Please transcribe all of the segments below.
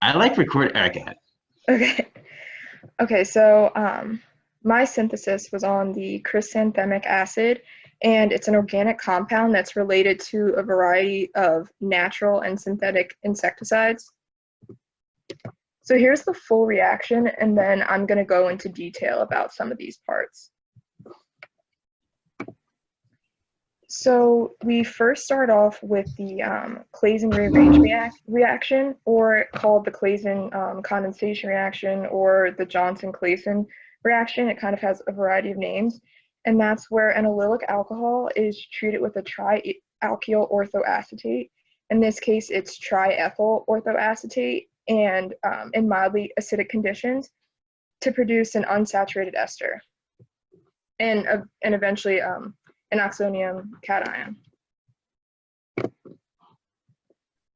I like record. Okay. Okay. Okay, so my synthesis was on the chrysanthemic acid, and it's an organic compound that's related to a variety of natural and synthetic insecticides. So here's the full reaction, and then I'm going to go into detail about some of these parts. So we first start off with the Claisen rearrange reaction, or called the Claisen condensation reaction, or the Johnson-Claisen reaction. It kind of has a variety of names, and that's where an allylic alcohol is treated with a trialkyl orthoacetate. In this case, it's triethyl orthoacetate, and in mildly acidic conditions to produce an unsaturated ester, and eventually an oxonium cation.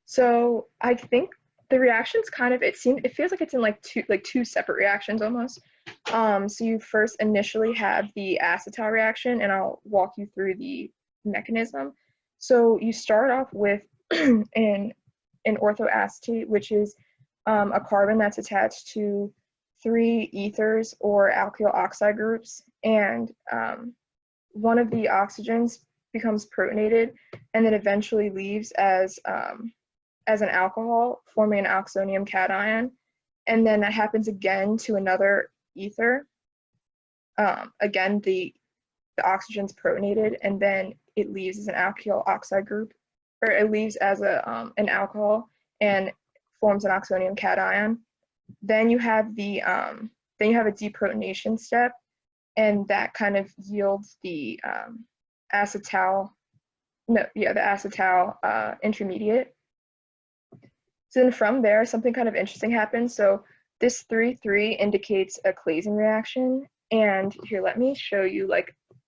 So I think the reactions kind of, it feels like it's in like two separate reactions almost. So you first initially have the acetal reaction, and I'll walk you through the mechanism. So you start off with an orthoacetate, which is a carbon that's attached to 3 ethers or alkyl oxide groups, and one of the oxygens becomes protonated and then eventually leaves as an alcohol, forming an oxonium cation. And then that happens again to another ether. Again, the oxygen's protonated, and then it leaves as an alkyl oxide group, or it leaves as an alcohol and forms an oxonium cation. Then you have a deprotonation step, and that kind of yields the acetal intermediate. So then from there, something kind of interesting happens. So this 3,3 indicates a Claisen reaction, and here, let me show you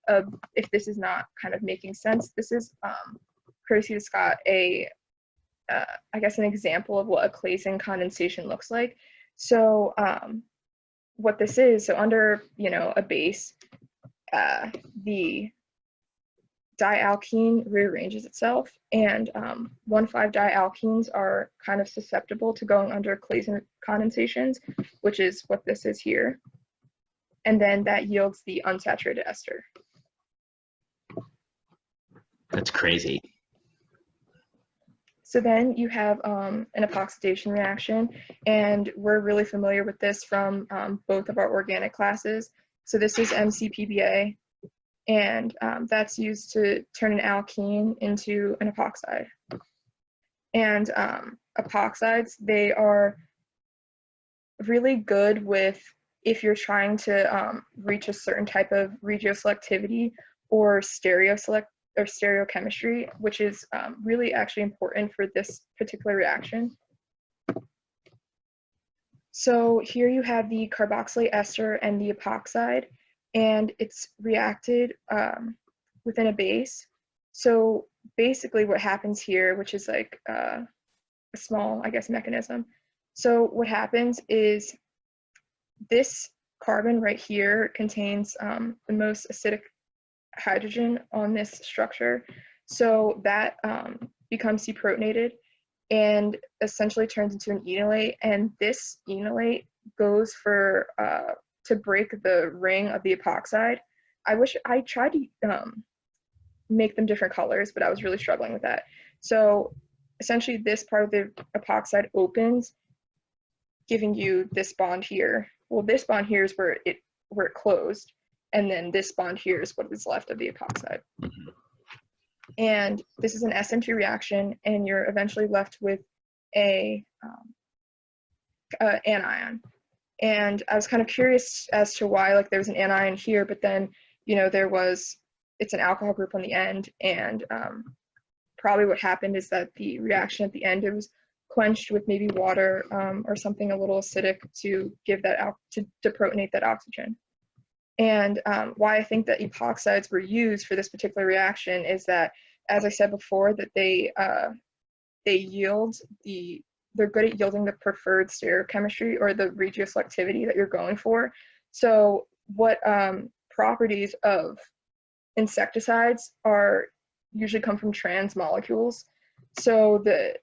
if this is not kind of making sense. This is courtesy to Scott, I guess an example of what a Claisen condensation looks like. So what this is, so under a base, the dialkene rearranges itself, and 1,5-dialkenes are kind of susceptible to going under Claisen condensations, which is what this is here, and then that yields the unsaturated ester. That's crazy. So then you have an epoxidation reaction, and we're really familiar with this from both of our organic classes. So this is MCPBA, and that's used to turn an alkene into an epoxide. And epoxides, they are really good if you're trying to reach a certain type of regioselectivity or stereochemistry, which is really actually important for this particular reaction. So here you have the carboxylate ester and the epoxide, and it's reacted within a base. So basically what happens here, which is like a small, I guess, mechanism. So what happens is this carbon right here contains the most acidic hydrogen on this structure. So that becomes deprotonated and essentially turns into an enolate, and this enolate goes to break the ring of the epoxide. I wish I tried to make them different colors, but I was really struggling with that. So essentially this part of the epoxide opens, giving you this bond here. Well, this bond here is where it closed, and then this bond here is what is left of the epoxide. Mm-hmm. And this is an SN2 reaction, and you're eventually left with an anion. And I was kind of curious as to why there's an anion here, but then it's an alcohol group on the end, and probably what happened is that the reaction at the end, it was quenched with maybe water or something a little acidic to give that out to deprotonate that oxygen. And why I think that epoxides were used for this particular reaction is that, as I said before, that they're good at yielding the preferred stereochemistry or the regioselectivity that you're going for. So what properties of insecticides usually come from trans molecules. So the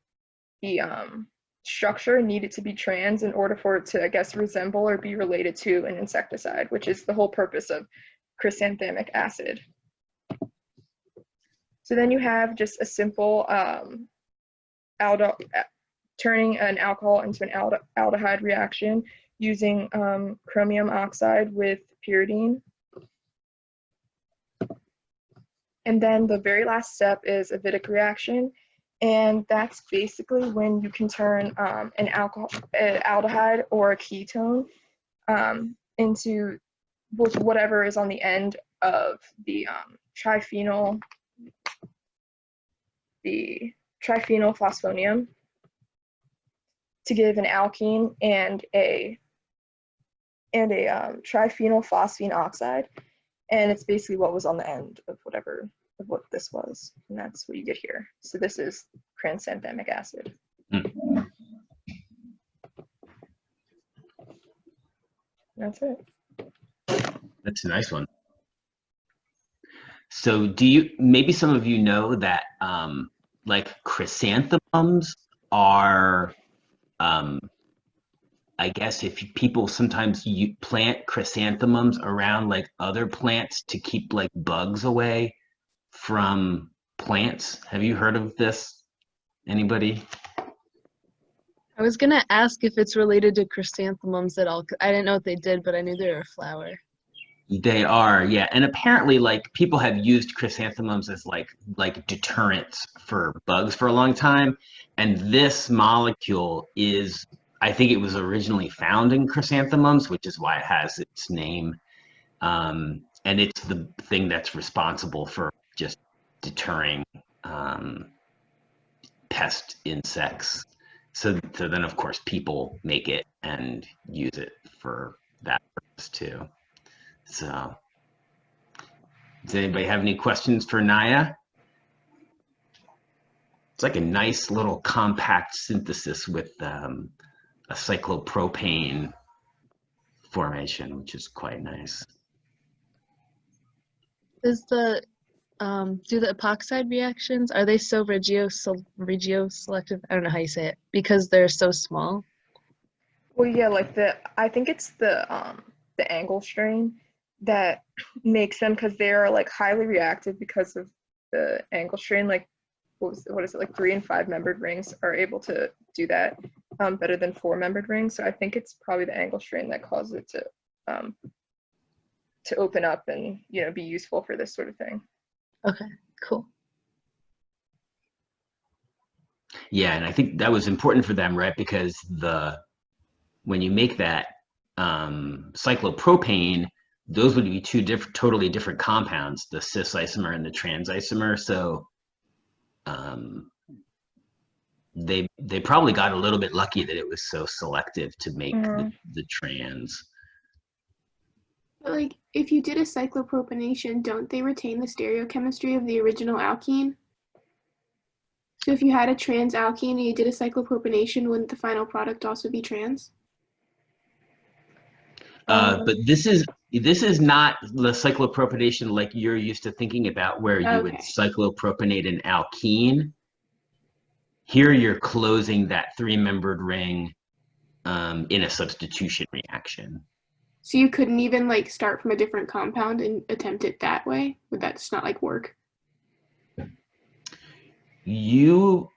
structure needed to be trans in order for it to, I guess, resemble or be related to an insecticide, which is the whole purpose of chrysanthemic acid. So then you have just a simple turning an alcohol into an aldehyde reaction using chromium oxide with pyridine. And then the very last step is a Wittig reaction. And that's basically when you can turn an aldehyde or a ketone into whatever is on the end of the triphenyl phosphonium to give an alkene and a triphenyl phosphine oxide. And it's basically what was on the end of what this was, and that's what you get here. So this is chrysanthemic acid. That's it. That's a nice one. So maybe some of you know that like chrysanthemums are, I guess if people sometimes plant chrysanthemums around like other plants to keep like bugs away from plants. Have you heard of this? Anybody? I was gonna ask if it's related to chrysanthemums at all. I didn't know what they did, but I knew they were a flower. They are, yeah. And apparently like people have used chrysanthemums as like deterrents for bugs for a long time. And this molecule is, I think it was originally found in chrysanthemums, which is why it has its name. And it's the thing that's responsible for just deterring pest insects. So then of course people make it and use it for that purpose too. So does anybody have any questions for Naya? It's like a nice little compact synthesis with a cyclopropane formation, which is quite nice. Is the do the epoxide reactions, are they so regioselective? I don't know how you say it, because they're so small. Well, yeah, like I think it's the angle strain that makes them, because they are like highly reactive because of the angle strain. Like what is it, like 3 and 5 membered rings are able to do that better than 4 membered rings. So I think it's probably the angle strain that causes it to open up and, you know, be useful for this sort of thing. Okay, cool. Yeah, and I think that was important for them, right? Because when you make that cyclopropane, those would be two totally different compounds, the cis isomer and the trans isomer. So they probably got a little bit lucky that it was so selective to make the trans. But like, if you did a cyclopropanation, don't they retain the stereochemistry of the original alkene? So if you had a trans alkene and you did a cyclopropanation, wouldn't the final product also be trans? But this is not the cyclopropanation like you're used to thinking about, where you would cyclopropanate an alkene. Here you're closing that 3-membered ring in a substitution reaction. So you couldn't even like start from a different compound and attempt it that way? Would that just not like work? So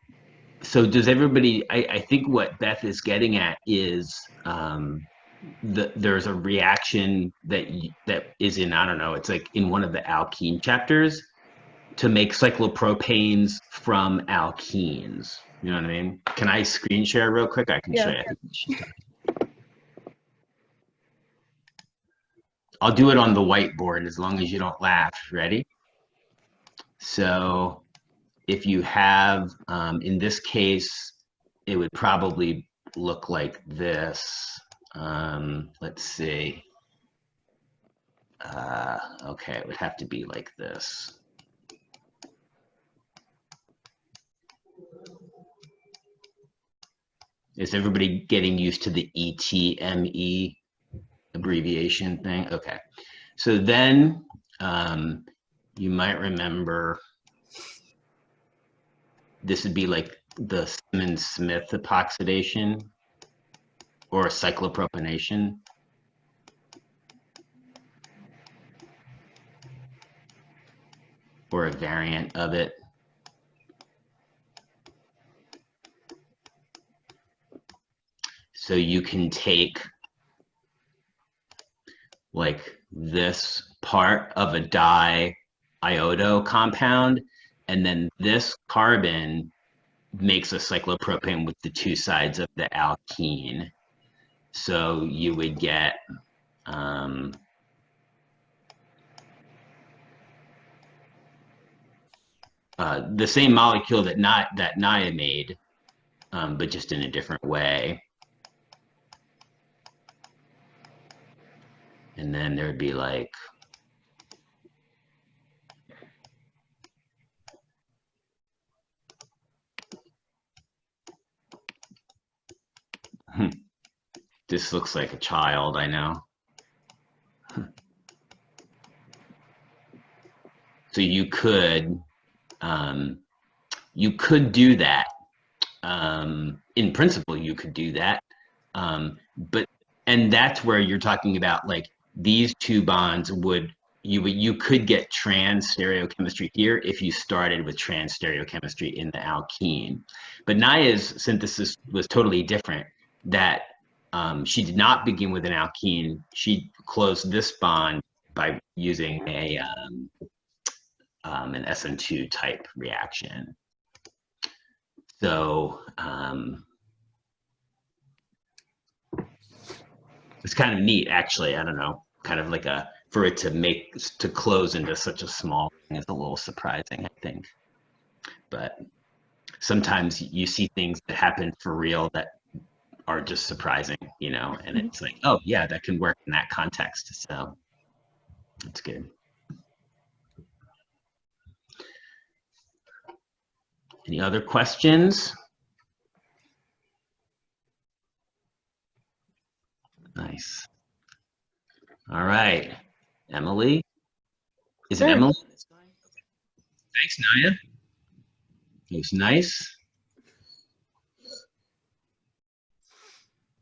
does everybody, I think what Beth is getting at is there's a reaction that is in, I don't know, it's like in one of the alkene chapters to make cyclopropanes from alkenes. You know what I mean? Can I screen share real quick? I can show you. I think I'll do it on the whiteboard as long as you don't laugh. Ready? So if you have, in this case, it would probably look like this. Let's see. Okay, it would have to be like this. Is everybody getting used to the ETME abbreviation thing? Okay. So then you might remember this would be like the Simmons-Smith epoxidation or cyclopropanation. Or a variant of it. So you can take like this part of a di-iodo compound, and then this carbon makes a cyclopropane with the two sides of the alkene. So you would get the same molecule that Naya made, but just in a different way. And then there'd be like this looks like a child, I know. So you could do that. In principle, you could do that. And that's where you're talking about like these two bonds you could get trans stereochemistry here if you started with trans stereochemistry in the alkene. But Naya's synthesis was totally different. That she did not begin with an alkene. She closed this bond by using an SN2 type reaction. So it's kind of neat, actually. I don't know, kind of like for it to close into such a small thing is a little surprising, I think. But sometimes you see things that happen for real that are just surprising, you know, and it's like, oh yeah, that can work in that context. So that's good. Any other questions? Nice. All right, Emily. Is it Emily? Thanks, Naya. It was nice.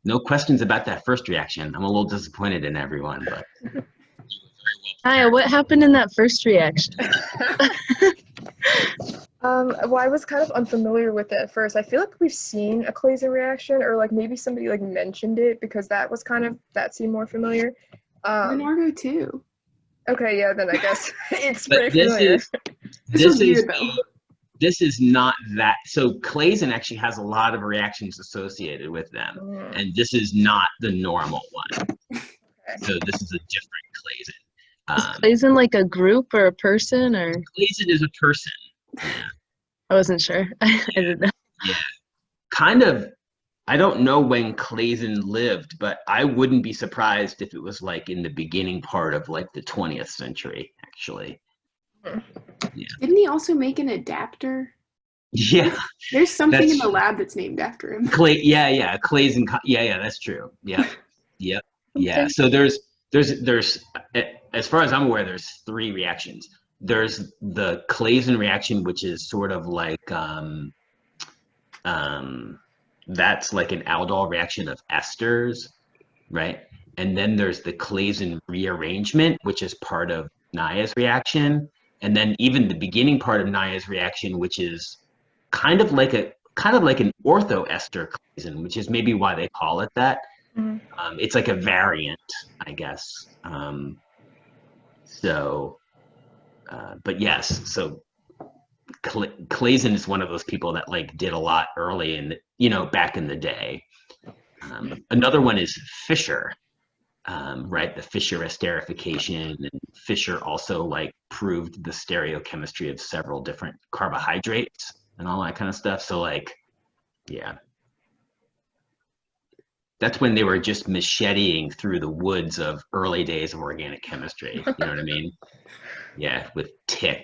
No questions about that first reaction. I'm a little disappointed in everyone, but. Naya, what happened in that first reaction? Well, I was kind of unfamiliar with it at first. I feel like we've seen a Claisen reaction, or like maybe somebody like mentioned it because that seemed more familiar. Argo too. Okay, yeah, then I guess it's But pretty familiar. This is not that. So Claisen actually has a lot of reactions associated with them, and this is not the normal one. Okay. So this is a different Claisen. Is Claisen like a group or a person, or? Claisen is a person. Yeah. I wasn't sure. I didn't know. Yeah. Kind of. I don't know when Claisen lived, but I wouldn't be surprised if it was like in the beginning part of like the 20th century, actually. Yeah. Didn't he also make an adapter? Yeah. There's something in the lab that's named after him. Yeah. Claisen. Yeah, that's true. Yeah. Yep. Yeah. So there's as far as I'm aware, there's 3 reactions. There's the Claisen reaction, which is sort of like that's like an aldol reaction of esters, right? And then there's the Claisen rearrangement, which is part of Naya's reaction. And then even the beginning part of Naya's reaction, which is kind of like an orthoester Claisen, which is maybe why they call it that. Mm-hmm. It's like a variant, I guess. But yes, so Claisen is one of those people that like did a lot early in, back in the day. Another one is Fischer, right? The Fischer esterification, and Fischer also like proved the stereochemistry of several different carbohydrates and all that kind of stuff. So like, yeah. That's when they were just macheteing through the woods of early days of organic chemistry. You know what I mean? Yeah, with tick